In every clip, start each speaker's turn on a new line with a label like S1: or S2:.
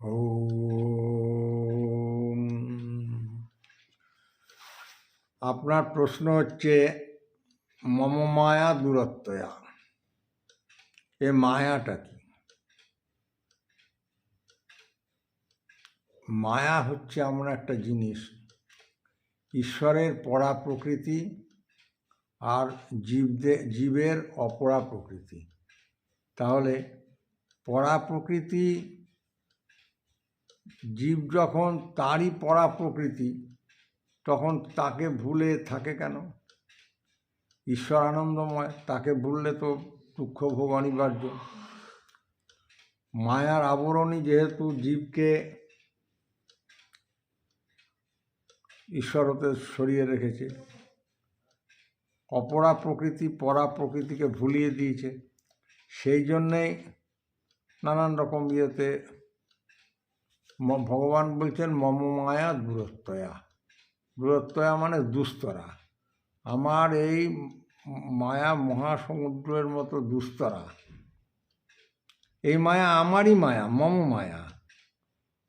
S1: ওম। আপনার প্রশ্ন হচ্ছে মম মায়া দূরত্বয়া, এ মায়াটা কি? মায়া হচ্ছে এমন একটা জিনিস, ঈশ্বরের পরা প্রকৃতি আর জীবের অপরা প্রকৃতি। তাহলে পরা প্রকৃতি, জীব যখন তারই পরা প্রকৃতি, তখন তাকে ভুলে থাকে কেন? ঈশ্বর আনন্দময়, তাকে ভুললে তো দুঃখ ভোগ অনিবার্য। মায়ার আবরণই যেহেতু জীবকে ঈশ্বর হতে সরিয়ে রেখেছে, অপরা প্রকৃতি পরা প্রকৃতিকে ভুলিয়ে দিয়েছে, সেই জন্যেই নানান রকম ইয়েতে ভগবান বলছেন মম মায়া দূরত্বয়া। দূরত্বয়া মানে দুস্তরা। আমার এই মায়া মহাসমুদ্রের মতো দুস্তরা, এই মায়া আমারই মায়া, মম মায়া।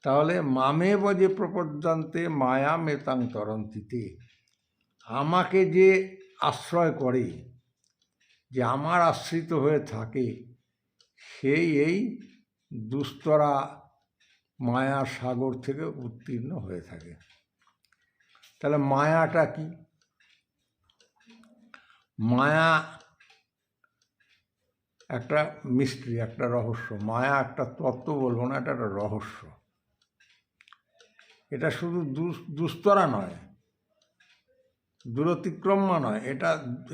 S1: তাহলে মামে বজে প্রপদ্যান্তে মায়া মেতাং তরন্তিতে, আমাকে যে আশ্রয় করে, যে আমার আশ্রিত হয়ে থাকে, সেই এই দুস্তরা মায়ার সাগর থেকে উত্তীর্ণ হয়ে থাকে। তাহলে মায়াটা কি? মায়া একটা মিস্ট্রি, একটা রহস্য। মায়া একটা তত্ত্ব বলবো না, এটা একটা রহস্য। এটা শুধু দুস্তরা নয়, দূরতিক্রম্য নয়, এটা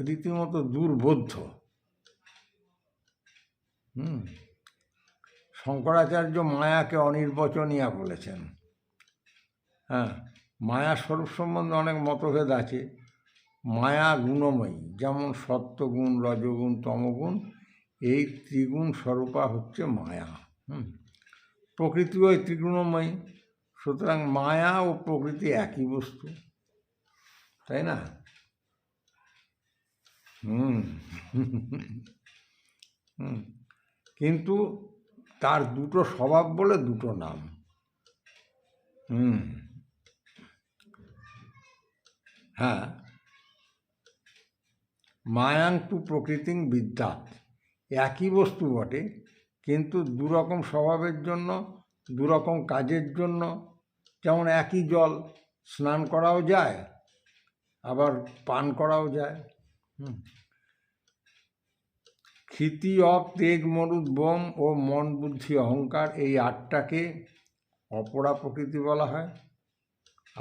S1: রীতিমতো দুর্বোধ্য। শঙ্করাচার্য মায়াকে অনির্বচনীয়া বলেছেন। হ্যাঁ, মায়া স্বরূপ সম্বন্ধে অনেক মতভেদ আছে। মায়া গুণময়ী, যেমন সত্যগুণ, রজগুণ, তমগুণ, এই ত্রিগুণ স্বরূপা হচ্ছে মায়া। প্রকৃতিও এই ত্রিগুণময়ী, সুতরাং মায়া ও প্রকৃতি একই বস্তু, তাই না? কিন্তু তার দুটো স্বভাব বলে দুটো নাম। হ্যাঁ, মায়াং টু প্রকৃতিং বিদ্যাৎ, একই বস্তু বটে, কিন্তু দুরকম স্বভাবের জন্য, দুরকম কাজের জন্য। যেমন একই জল স্নান করাও যায়, আবার পান করাও যায়। ক্ষিতি, অপ, তেজ, মরুদ, বোম ও মন, বুদ্ধি, অহংকার, এই আটটাকে অপরা প্রকৃতি বলা হয়।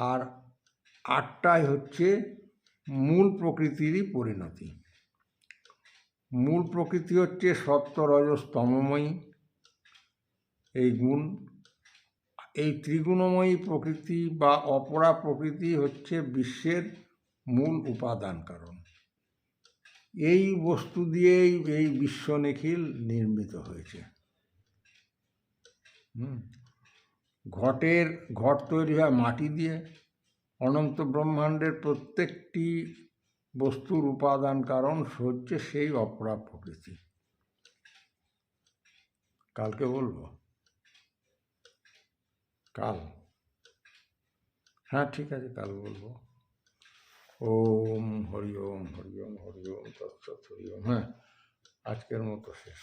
S1: আর আটটাই হচ্ছে মূল প্রকৃতিরই পরিণতি। মূল প্রকৃতি হচ্ছে সত্য, রজস, তমময়ী এই গুণ। এই ত্রিগুণময়ী প্রকৃতি বা অপরা প্রকৃতি হচ্ছে বিশ্বের মূল উপাদান কারণ। এই বস্তু দিয়েই এই বিশ্ব নিখিল নির্মিত হয়েছে। ঘট তৈরি হয় মাটি দিয়ে। অনন্ত ব্রহ্মাণ্ডের প্রত্যেকটি বস্তুর উপাদান কারণ হচ্ছে সেই অপরা প্রকৃতি। কালকে বলবো, কাল? হ্যাঁ, ঠিক আছে, কাল বলবো। ওম হরি ওম হরি ওম হরি ওম তৎসৎ হরি ওম। হ্যাঁ, আজকের মতো শেষ।